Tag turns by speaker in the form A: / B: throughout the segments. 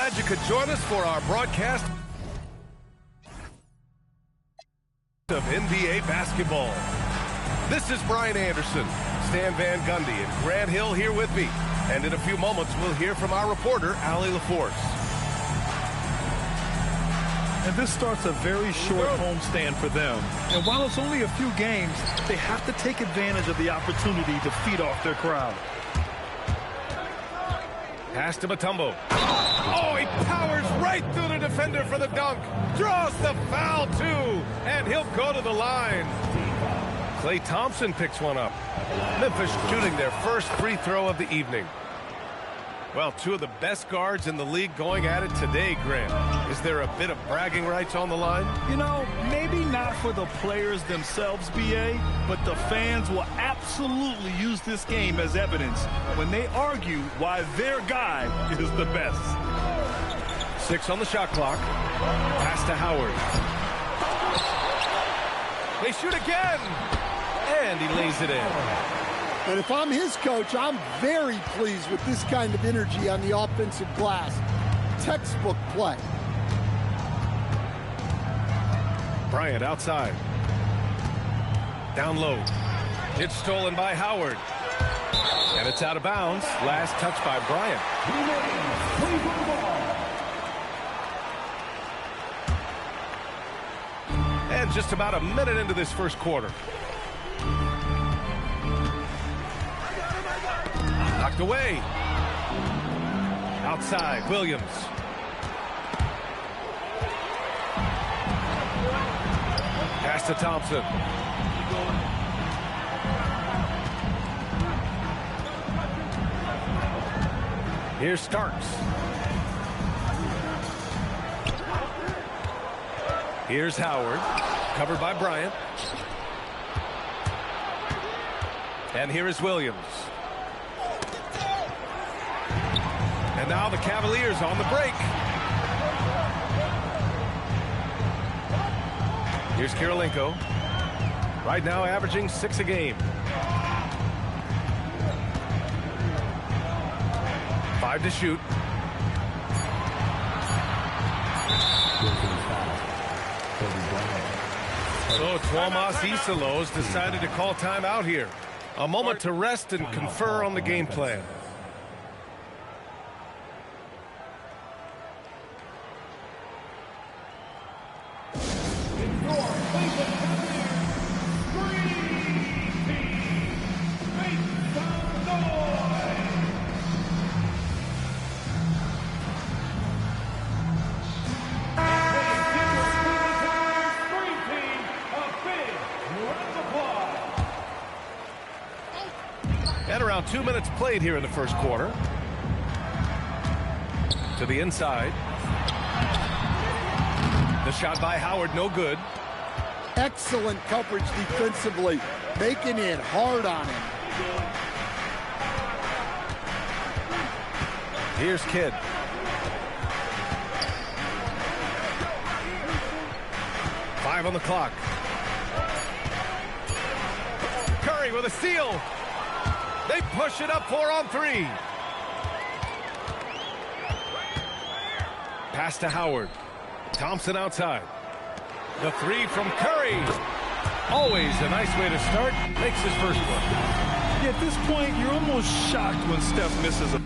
A: glad you could join us for our broadcast of NBA basketball. This is Brian Anderson, Stan Van Gundy, and Grant Hill here with me. And in a few moments, we'll hear from our reporter, Allie LaForce.
B: And this starts a very short homestand for them. And while it's only a few games, they have to take advantage of the opportunity to feed off their crowd.
A: Pass to Mutombo. Oh, he powers right through the defender for the dunk. Draws the foul, too. And he'll go to the line. Klay Thompson picks one up. Memphis shooting their first free throw of the evening. Well, two of the best guards in the league going at it today, Grant. Is there a bit of bragging rights on the line?
B: You know, maybe not for the players themselves, B.A., but the fans will absolutely use this game as evidence when they argue why their guy is the best.
A: 6 on the shot clock. Pass to Howard. They shoot again. And he lays it in.
C: And if I'm his coach, I'm very pleased with this kind of energy on the offensive glass. Textbook play.
A: Bryant outside. Down low. It's stolen by Howard. And it's out of bounds. Last touch by Bryant. And just about a minute into this first quarter. Knocked away. Outside, Williams. Pass to Thompson. Here's Starks. Here's Howard, covered by Bryant. And here is Williams. And now the Cavaliers on the break. Here's Kirilenko. Right now averaging 6 a game. 5 to shoot. So Tuomas Isalos decided to call timeout here. A moment to rest and confer on the game plan. And around 2 minutes played here in the first quarter. To the inside. The shot by Howard, no good.
C: Excellent coverage defensively, making it hard on him.
A: Here's Kidd. Five on the clock. Curry with a steal. They push it up 4 on 3. Pass to Howard. Thompson outside. The 3 from Curry. Always a nice way to start. Makes his first one.
B: Yeah, at this point, you're almost shocked when Steph misses a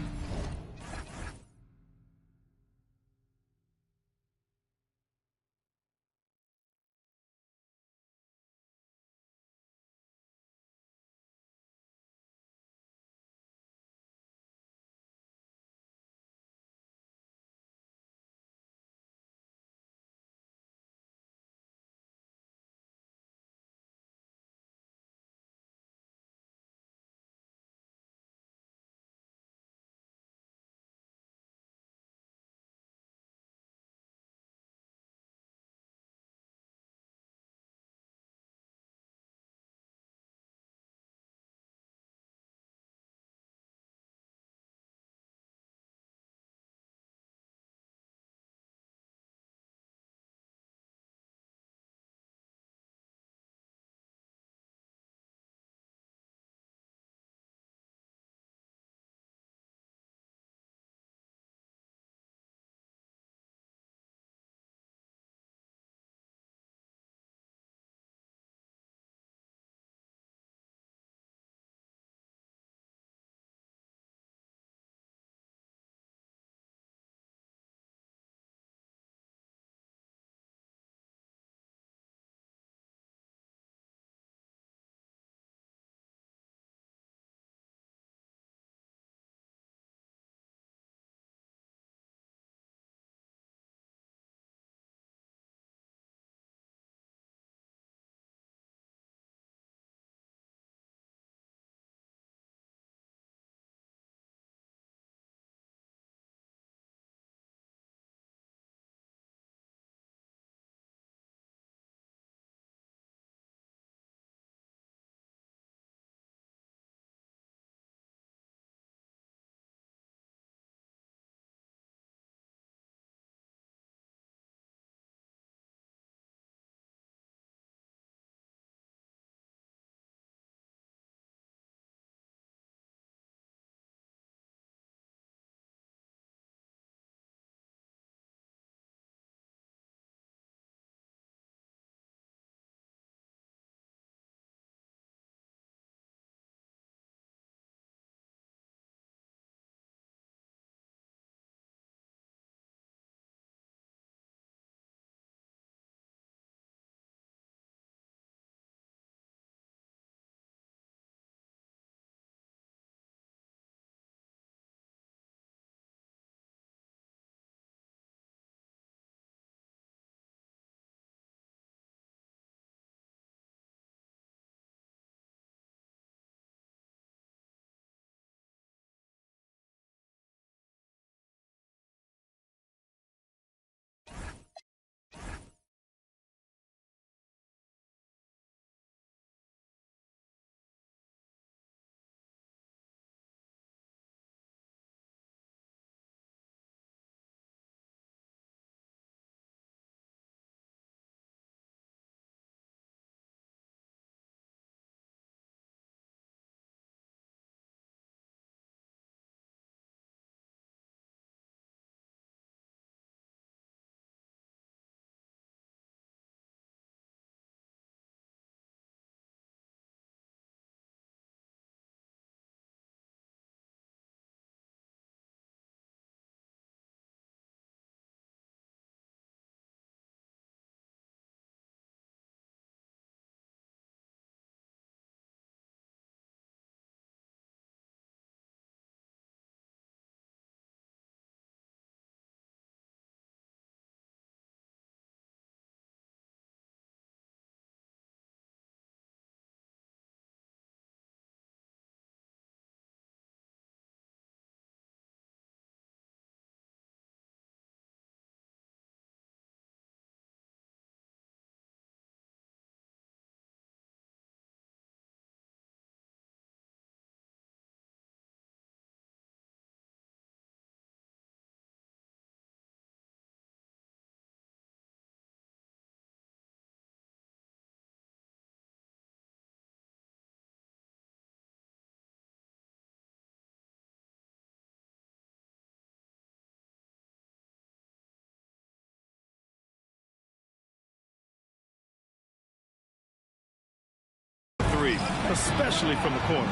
B: especially from the corner.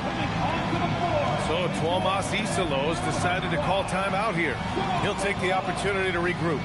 A: So Tuomas Isalo has decided to call timeout here. He'll take the opportunity to regroup.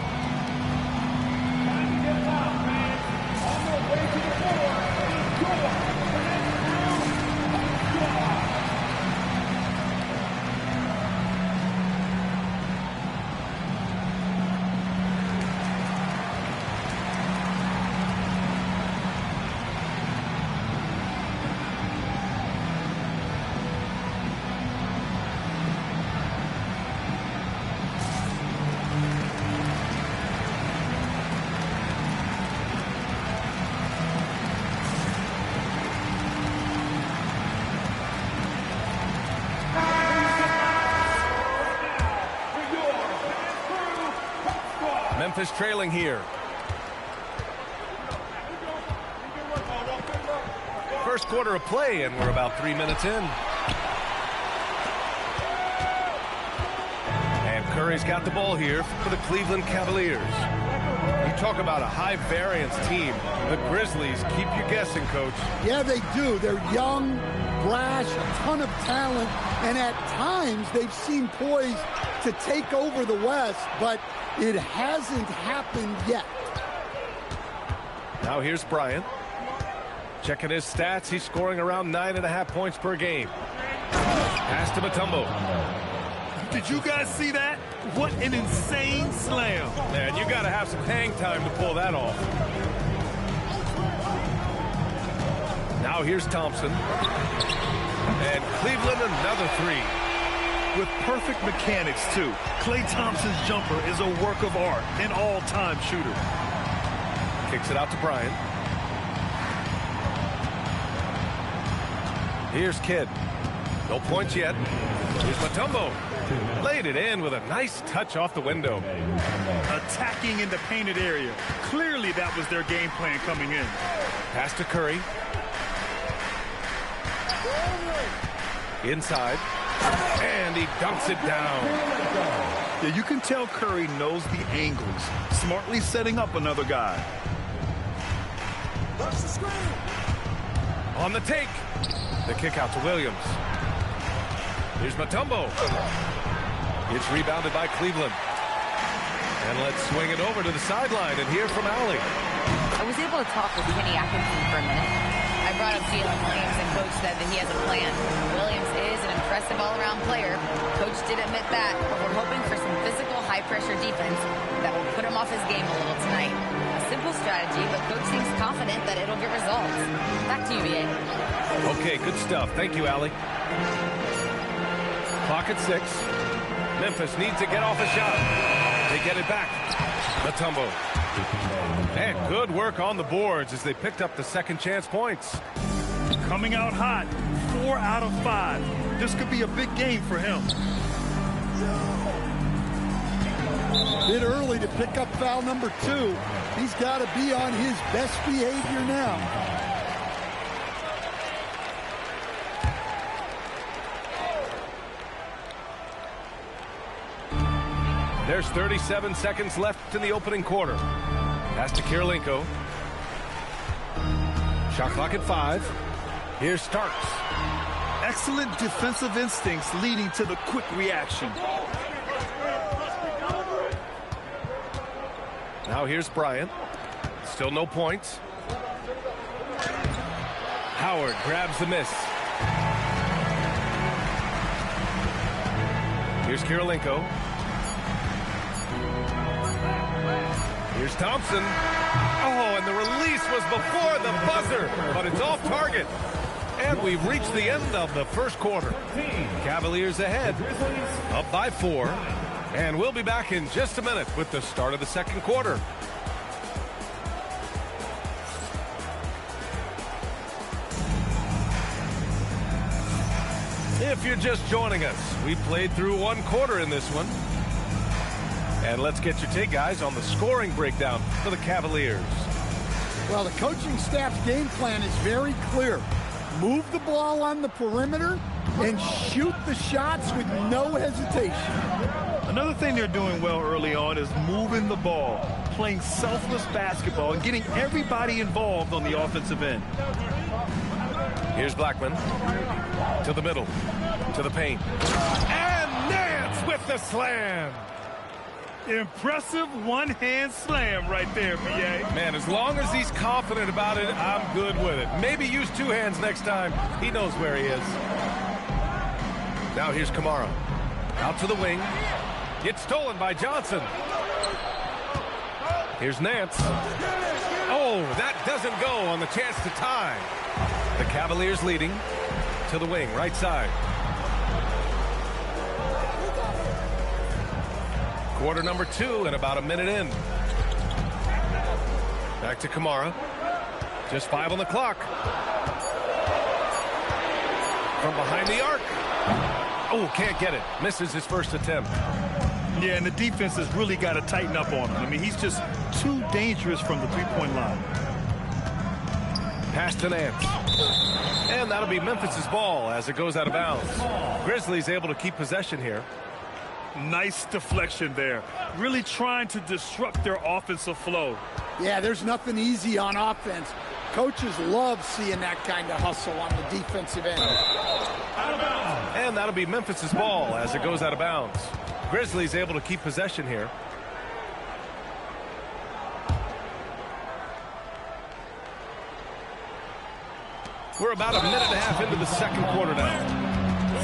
A: Memphis trailing here. First quarter of play, and we're about 3 minutes in. And Curry's got the ball here for the Cleveland Cavaliers. You talk about a high-variance team. The Grizzlies keep you guessing, Coach.
C: Yeah, they do. They're young, brash, a ton of talent, and at times they've seemed poised to take over the West, but it hasn't happened yet.
A: Now here's Bryant. Checking his stats, he's scoring around 9.5 points per game. Pass to Mutombo.
B: Did you guys see that? What an insane slam.
A: Man, you got to have some hang time to pull that off. Now here's Thompson. And Cleveland another three.
B: With perfect mechanics, too. Klay Thompson's jumper is a work of art, an all-time shooter.
A: Kicks it out to Bryant. Here's Kidd. No points yet. Here's Mutombo. Laid it in with a nice touch off the window.
B: Attacking in the painted area. Clearly that was their game plan coming in.
A: Pass to Curry. Inside. And he dunks it down.
B: Yeah, you can tell Curry knows the angles. Smartly setting up another guy.
A: On the take. The kick out to Williams. Here's Mutombo. It's rebounded by Cleveland. And let's swing it over to the sideline and hear from Allie.
D: I was able to talk with Kenny Atkinson for a minute. I brought up Jalen Williams, and Coach said that he has a plan. Williams is an impressive all-around player. Coach did admit that, but we're hoping for some physical, high-pressure defense that will put him off his game a little tonight. A simple strategy, but Coach seems confident that it'll get results. Back to you, BA.
A: Okay, good stuff. Thank you, Allie. Clock at 6. Memphis needs to get off a shot. They get it back. Mutombo. And good work on the boards as they picked up the second chance points.
B: Coming out hot. 4 out of 5. This could be a big game for him.
C: Bit early to pick up foul number 2. He's got to be on his best behavior now.
A: There's 37 seconds left in the opening quarter. Pass to Kirilenko. Shot clock at 5. Here's Starks.
B: Excellent defensive instincts leading to the quick reaction.
A: Now here's Bryant. Still no points. Howard grabs the miss. Here's Kirilenko. Here's Thompson. Oh, and the release was before the buzzer, but it's off target. And we've reached the end of the first quarter. Cavaliers ahead, up by 4. And we'll be back in just a minute with the start of the second quarter. If you're just joining us, we played through 1 quarter in this one. And let's get your take, guys, on the scoring breakdown for the Cavaliers.
C: Well, the coaching staff's game plan is very clear. Move the ball on the perimeter and shoot the shots with no hesitation.
B: Another thing they're doing well early on is moving the ball, playing selfless basketball, and getting everybody involved on the offensive end.
A: Here's Blackman. To the middle. To the paint. And Nance with the slam.
B: Impressive one-hand slam right there, B.A.
A: Man, as long as he's confident about it, I'm good with it. Maybe use two hands next time. He knows where he is. Now here's Kamara. Out to the wing. It's stolen by Johnson. Here's Nance. Oh, that doesn't go on the chance to tie. The Cavaliers leading to the wing, right side. Quarter number 2 and about a minute in. Back to Kamara. Just 5 on the clock. From behind the arc. Oh, can't get it. Misses his first attempt.
B: Yeah, and the defense has really got to tighten up on him. I mean, he's just too dangerous from the three-point line.
A: Pass to Nance. And that'll be Memphis's ball as it goes out of bounds. Grizzlies able to keep possession here.
B: Nice deflection there. Really trying to disrupt their offensive flow.
C: Yeah, there's nothing easy on offense. Coaches love seeing that kind of hustle on the defensive end.
A: And that'll be Memphis's ball as it goes out of bounds. Grizzlies able to keep possession here. We're about a minute and a half into the second quarter now.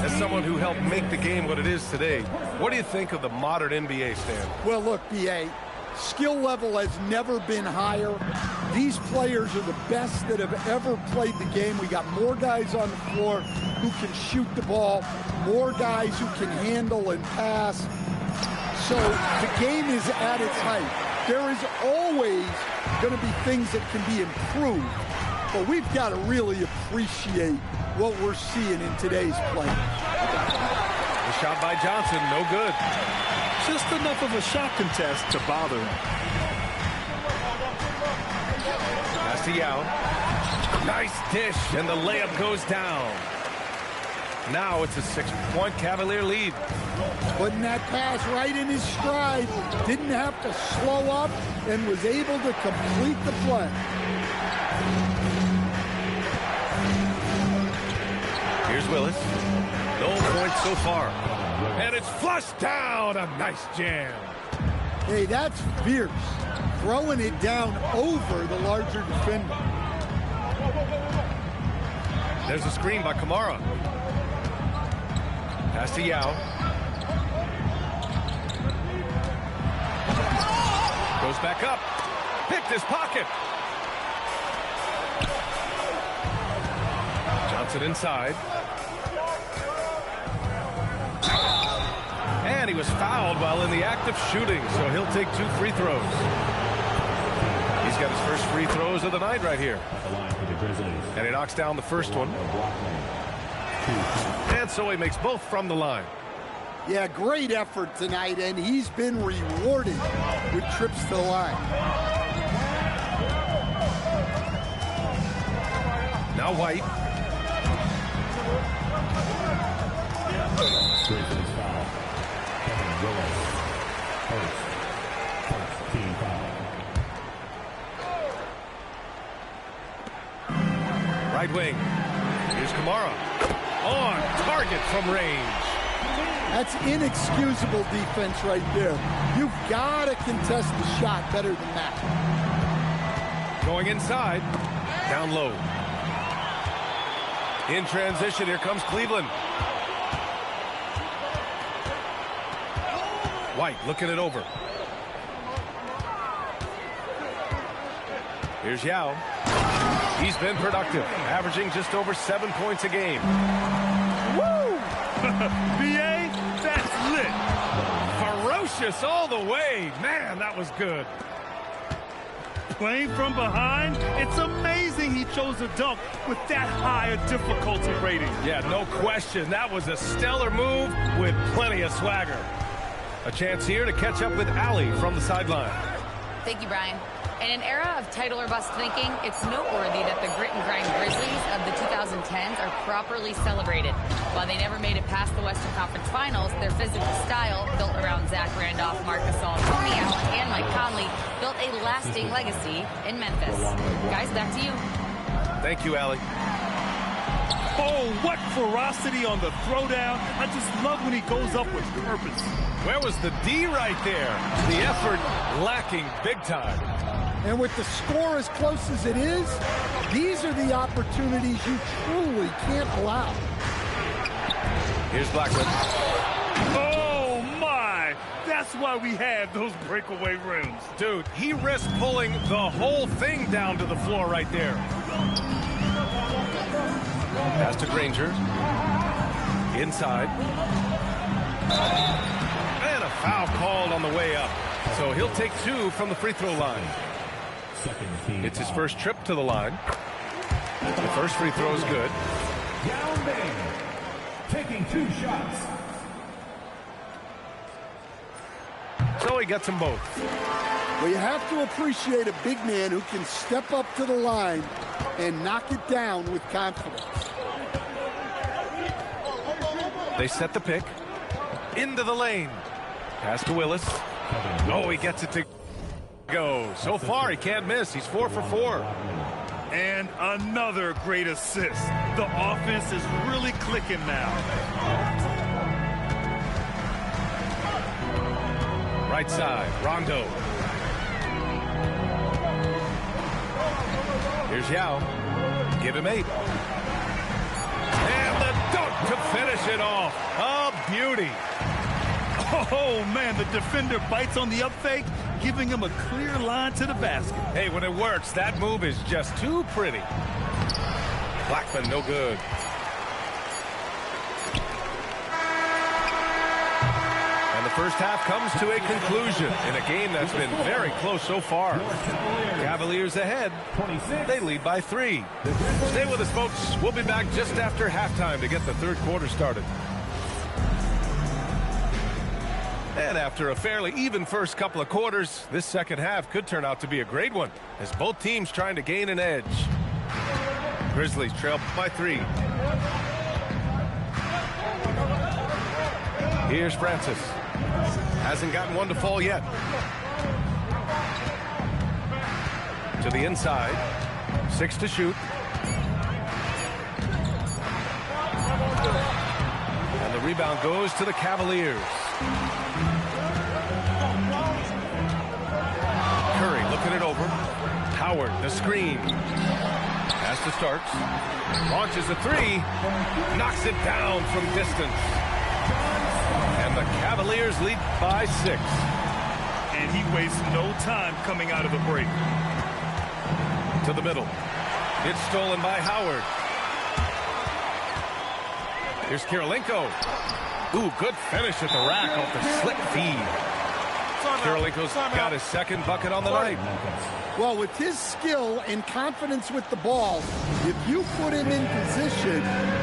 A: As someone who helped make the game what it is today, what do you think of the modern NBA, Stan?
C: Well, look, B.A., skill level has never been higher. These players are the best that have ever played the game. We got more guys on the floor who can shoot the ball, more guys who can handle and pass. So the game is at its height. There is always going to be things that can be improved, but we've got to really appreciate what we're seeing in today's play.
A: The shot by Johnson, no good.
B: Just enough of a shot contest to bother him.
A: Pass to Yao. Nice dish, and the layup goes down. Now it's a 6-point Cavalier lead.
C: Putting that pass right in his stride. Didn't have to slow up and was able to complete the play.
A: Here's Willis. No points so far. And it's flushed down. A nice jam.
C: Hey, that's fierce. Throwing it down over the larger defender.
A: There's a screen by Kamara. Pass to Yao. Goes back up. Picked his pocket. Johnson inside. And he was fouled while in the act of shooting, so he'll take 2 free throws. He's got his first free throws of the night right here. And he knocks down the first one. And so he makes both from the line.
C: Yeah, great effort tonight, and he's been rewarded with trips to the line.
A: Now White. Right wing. Here's Kamara. On target from range.
C: That's inexcusable defense right there. You've got to contest the shot better than that.
A: Going inside. Down low. In transition, here comes Cleveland. White looking it over. Here's Yao. He's been productive, averaging just over 7 points a game.
B: Woo! B.A., that's lit.
A: Ferocious all the way. Man, that was good.
B: Playing from behind, it's amazing he chose to dunk with that high a difficulty rating.
A: Yeah, no question. That was a stellar move with plenty of swagger. A chance here to catch up with Allie from the sideline.
D: Thank you, Brian. In an era of title or bust thinking, it's noteworthy that the grit and grind Grizzlies of the 2010s are properly celebrated. While they never made it past the Western Conference Finals, their physical style, built around Zach Randolph, Marc Gasol, Tony Allen, and Mike Conley, built a lasting legacy in Memphis. Guys, back to you.
A: Thank you, Allie.
B: Oh, what ferocity on the throwdown. I just love when he goes up with purpose.
A: Where was the D right there? The effort lacking big time.
C: And with the score as close as it is, these are the opportunities you truly can't allow.
A: Here's Blackman.
B: Oh, my. That's why we have those breakaway rims.
A: Dude, he risked pulling the whole thing down to the floor right there. Pass to Granger. Inside. And a foul called on the way up. So he'll take 2 from the free throw line. It's his first trip to the line. The first free throw is good.
E: Yao Ming taking 2 shots.
A: So he gets them both.
C: Well, you have to appreciate a big man who can step up to the line and knock it down with confidence.
A: They set the pick. Into the lane. Pass to Willis. Oh, he gets it to go. So far, he can't miss. He's 4 for 4.
B: And another great assist. The offense is really clicking now.
A: Right side, Rondo. Here's Yao. Give him 8. And the dunk to finish it off. A beauty.
B: Oh, man, the defender bites on the up fake, giving him a clear line to the basket.
A: Hey, when it works, that move is just too pretty. Blackman, no good. And the first half comes to a conclusion in a game that's been very close so far. Cavaliers ahead. They lead by 3. Stay with us, folks. We'll be back just after halftime to get the third quarter started. And after a fairly even first couple of quarters, this second half could turn out to be a great one, as both teams trying to gain an edge. Grizzlies trail by 3. Here's Francis. Hasn't gotten one to fall yet. To the inside. 6 to shoot. And the rebound goes to the Cavaliers. Curry looking it over. Howard, the screen. Pass to Starks. Launches a 3. Knocks it down from distance. And the Cavaliers lead by 6.
B: And he wastes no time coming out of the break.
A: To the middle. It's stolen by Howard. Here's Kirilenko. Ooh, good finish at the rack off the slick feed. Kirilenko's got his second bucket on the night.
C: Well, with his skill and confidence with the ball, if you put him in position,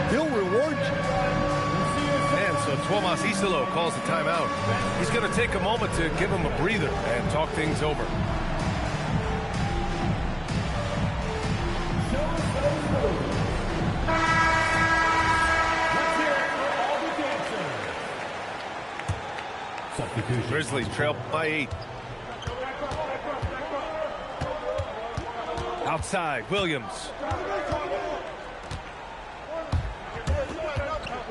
C: he'll reward you.
A: And so Tomas Isolo calls the timeout. He's going to take a moment to give him a breather and talk things over. Grizzlies trail by 8. Outside, Williams.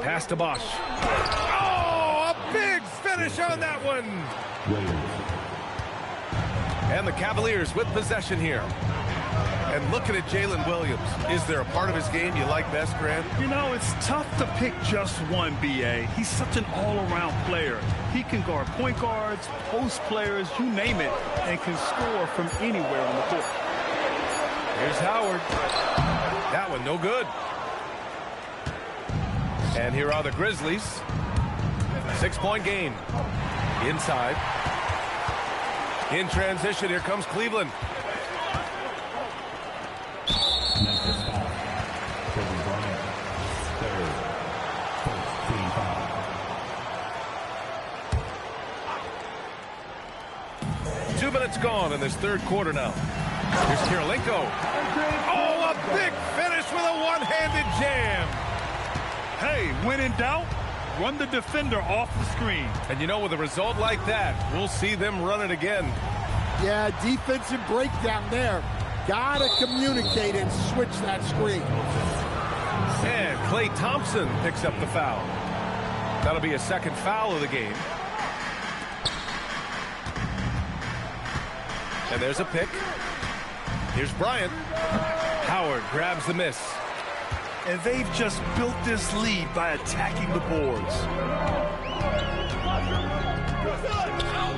A: Pass to Bosch. Oh, a big finish on that one. And the Cavaliers with possession here. And looking at Jalen Williams, is there a part of his game you like best, Grant?
B: You know, it's tough to pick just one, B.A. He's such an all-around player. He can guard point guards, post players, you name it, and can score from anywhere on the court.
A: Here's Howard. That one no good. And here are the Grizzlies. 6-point game. Inside. In transition, here comes Cleveland.
E: Memphis foul. Kobe Bryant, third, first team foul.
A: 2 minutes gone in this third quarter now. Here's Kirilenko. Oh, a big finish with a one-handed jam.
B: Hey, when in doubt, run the defender off the screen.
A: And you know, with a result like that, we'll see them run it again.
C: Yeah, defensive breakdown there. Gotta communicate and switch that screen.
A: And Klay Thompson picks up the foul. That'll be a second foul of the game. And there's a pick. Here's Bryant. Howard grabs the miss.
B: And they've just built this lead by attacking the boards.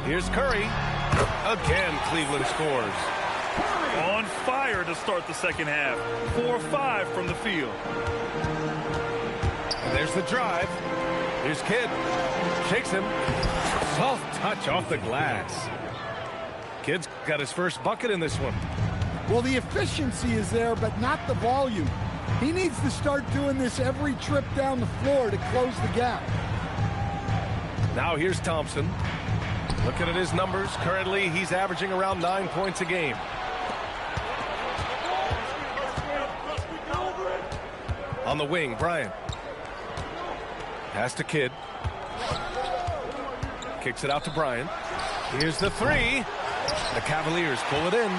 A: Here's Curry. Again, Cleveland scores.
B: On fire to start the second half. 4-5 from the field.
A: And there's the drive. Here's Kidd. Shakes him. Soft touch off the glass. Kidd's got his first bucket in this one.
C: Well, the efficiency is there, but not the volume. He needs to start doing this every trip down the floor to close the gap.
A: Now here's Thompson. Looking at his numbers, currently he's averaging around 9 points a game. On the wing, Bryant. Pass to Kidd. Kicks it out to Bryant. Here's the three. The Cavaliers pull it in.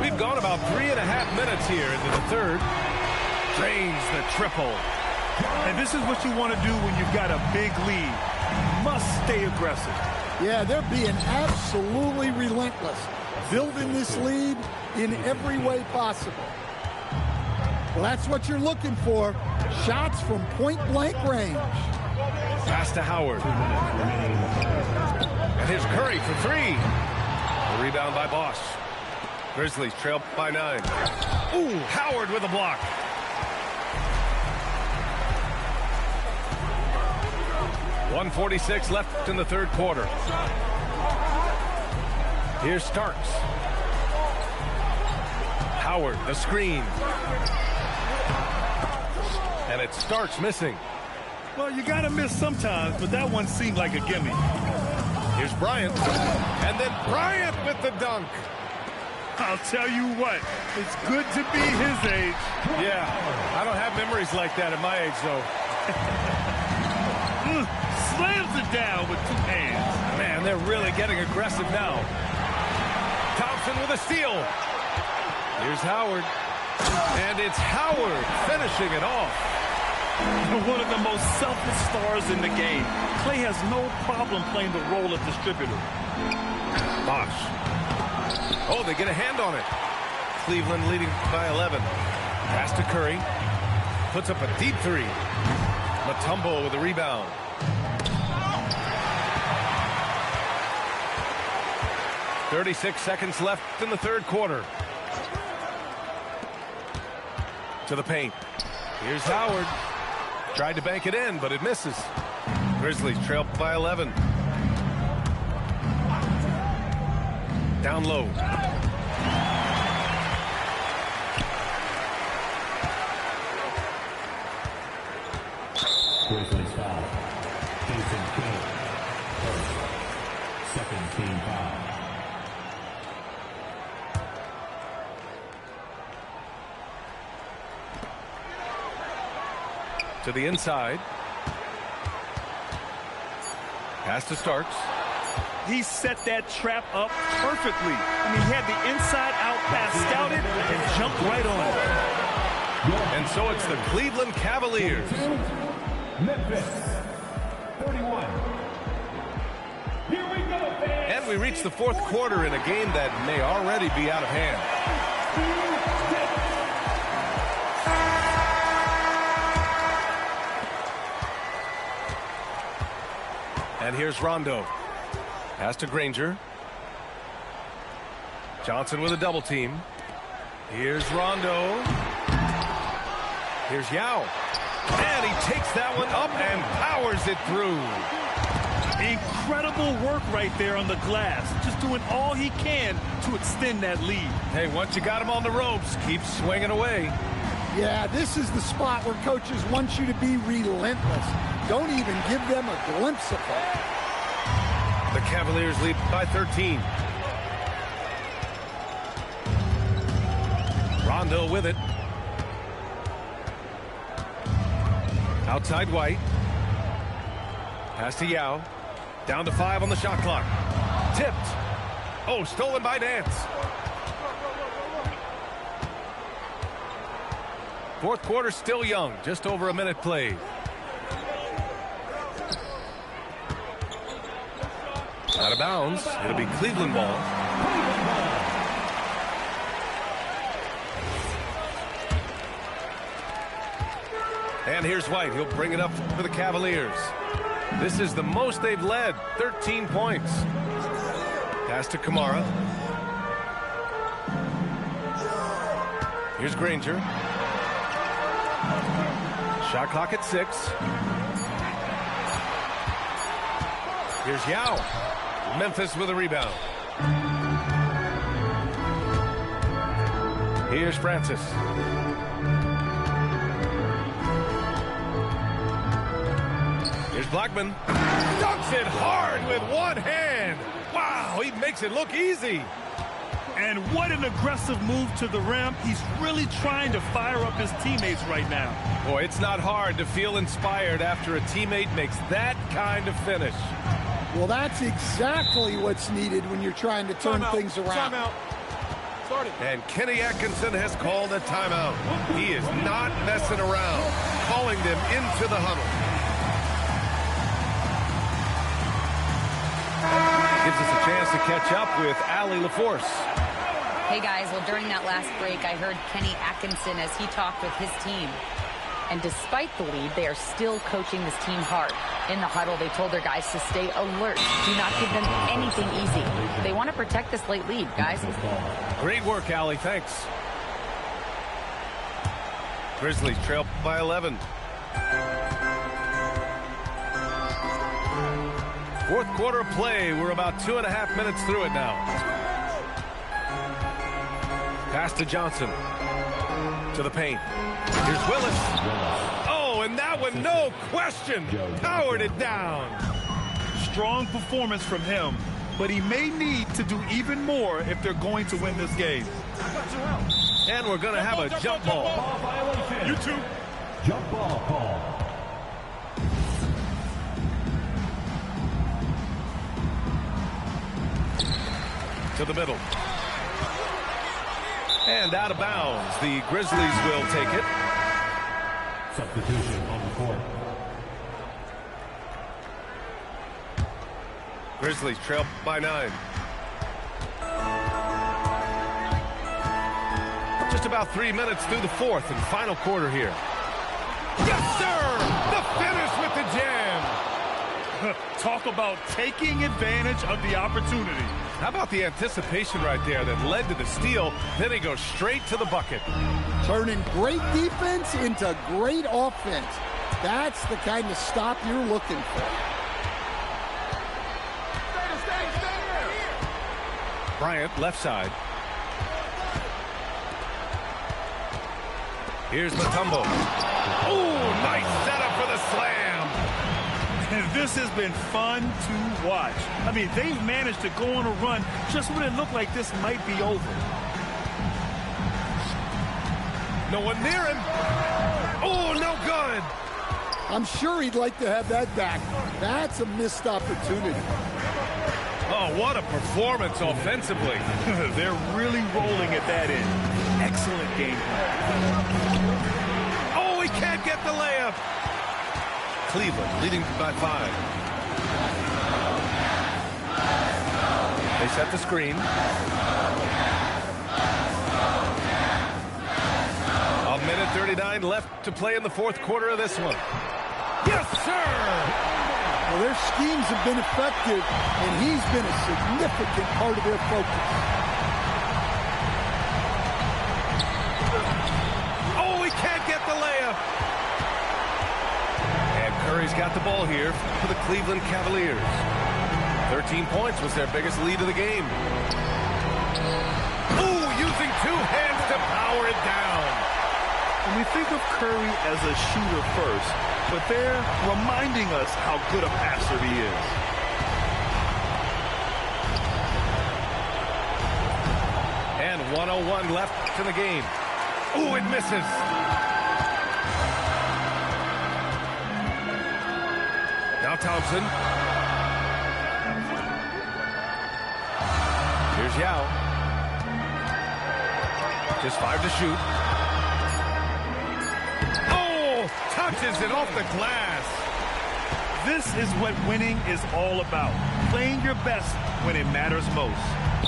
A: We've gone about 3.5 minutes here into the third. Drains the triple.
B: And this is what you want to do when you've got a big lead. You must stay aggressive.
C: Yeah, they're being absolutely relentless. Building this lead in every way possible. Well, that's what you're looking for. Shots from point-blank range.
A: Pass to Howard. And here's Curry for three. A rebound by Bosch. Grizzlies trail by 9. Ooh, Howard with a block. .146 left in the third quarter. Here's Starks. Howard, the screen. And it's Starks missing.
B: Well, you got to miss sometimes, but that one seemed like a gimme.
A: Here's Bryant. And then Bryant with the dunk.
B: I'll tell you what, it's good to be his age.
A: Yeah, I don't have memories like that at my age, though.
B: Slams it down with 2 hands.
A: Man, they're really getting aggressive now. Thompson with a steal. Here's Howard. And it's Howard finishing it off.
B: One of the most selfless stars in the game. Klay has no problem playing the role of distributor.
A: Bosch. Oh, they get a hand on it. Cleveland leading by 11. Pass to Curry. Puts up a deep three. Mutombo with a rebound. .36 seconds left in the third quarter. To the paint. Here's Howard. Tried to bank it in, but it misses. Grizzlies trail by 11. Down low.
E: Grizzlies foul. Jason Kidd. Second team foul.
A: To the inside. Pass to Starks.
B: He set that trap up perfectly. I mean, he had the inside-out pass scouted and jumped right on it.
A: And so it's the Cleveland Cavaliers.
E: Memphis, 31. Here we go, fans.
A: And we reach the fourth quarter in a game that may already be out of hand. And here's Rondo. Pass to Granger. Johnson with a double team. Here's Rondo. Here's Yao. And he takes that one up and powers it through.
B: Incredible work right there on the glass. Just doing all he can to extend that lead.
A: Hey, once you got him on the ropes, keep swinging away.
C: Yeah, this is the spot where coaches want you to be relentless. Don't even give them a glimpse of it.
A: The Cavaliers lead by 13. Rondo with it. Outside White. Pass to Yao. Down to 5 on the shot clock. Tipped. Oh, stolen by Nance. Fourth quarter still young, just over a minute played. Out of bounds. It'll be Cleveland ball. And here's White. He'll bring it up for the Cavaliers. This is the most they've led, 13 points. Pass to Kamara. Here's Granger. Shot clock at 6. Here's Yao. Memphis with a rebound. Here's Francis. Here's Blackman. Dunks it hard with one hand. Wow, he makes it look easy.
B: And what an aggressive move to the rim. He's really trying to fire up his teammates right now.
A: Boy, it's not hard to feel inspired after a teammate makes that kind of finish.
C: Well, that's exactly what's needed when you're trying to turn things around.
A: Timeout. And Kenny Atkinson has called a timeout. He is not messing around, calling them into the huddle. Gives us a chance to catch up with Allie LaForce.
D: Hey, guys, well, during that last break, I heard Kenny Atkinson as he talked with his team. And despite the lead, they are still coaching this team hard. In the huddle, they told their guys to stay alert. Do not give them anything easy. They want to protect this late lead, guys.
A: Great work, Allie. Thanks. Grizzlies trail by 11. Fourth quarter of play. We're about 2.5 minutes through it now. Pass to Johnson. To the paint. Here's Willis. Oh, and that one, no question, powered it down.
B: Strong performance from him, but he may need to do even more if they're going to win this game.
A: And we're going to have a jump ball.
B: You two.
E: Jump ball call.
A: To the middle. And out of bounds. The Grizzlies will take it.
E: Substitution on the court.
A: Grizzlies trail by 9. Just about 3 minutes through the fourth and final quarter here. Yes, sir! The finish with the jam!
B: Talk about taking advantage of the opportunity.
A: How about the anticipation right there that led to the steal? Then he goes straight to the bucket.
C: Turning great defense into great offense. That's the kind of stop you're looking for.
A: Bryant, left side. Here's Mutombo. Ooh, nice setup for the slam.
B: And this has been fun to watch. I mean, they've managed to go on a run just when it looked like this might be over.
A: No one near him. Oh, no good.
C: I'm sure he'd like to have that back. That's a missed opportunity.
A: Oh, what a performance offensively.
B: They're really rolling at that end. Excellent game plan.
A: Oh, he can't get the layup. Cleveland leading by 5. They set the screen. A minute 39 left to play in the fourth quarter of this one. Yes, sir!
C: Well, their schemes have been effective, and he's been a significant part of their focus.
A: Oh, he can't get the layup. And Curry's got the ball here for the Cleveland Cavaliers. 13 points was their biggest lead of the game. Ooh, using 2 hands to power it down.
B: And we think of Curry as a shooter first, but they're reminding us how good a passer he is.
A: And 1:01 left in the game. Ooh, it misses. Now Thompson. Here's Yao. Just 5 to shoot. touches it off the glass.
B: This is what winning is all about. Playing your best when it matters most.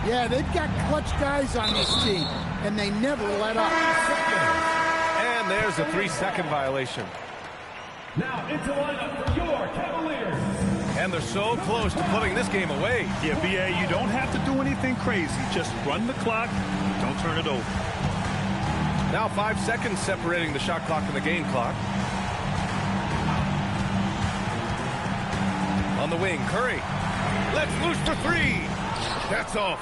C: Yeah, they've got clutch guys on this team, and they never let up.
A: And there's a 3-second violation.
E: Now into lineup for your Cavaliers.
A: And they're so close to putting this game away.
B: Yeah, BA, you don't have to do anything crazy. Just run the clock. Don't turn it over.
A: Now 5 seconds separating the shot clock and the game clock. On the wing, Curry. Let's loose for 3. That's off.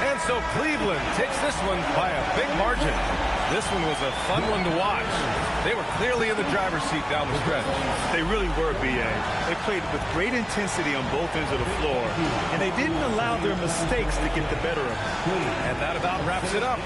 A: And so Cleveland takes this one by a big margin. This one was a fun one to watch. They were clearly in the driver's seat down the stretch.
B: They really were, BA. They played with great intensity on both ends of the floor, and they didn't allow their mistakes to get the better of them.
A: And that about wraps it up.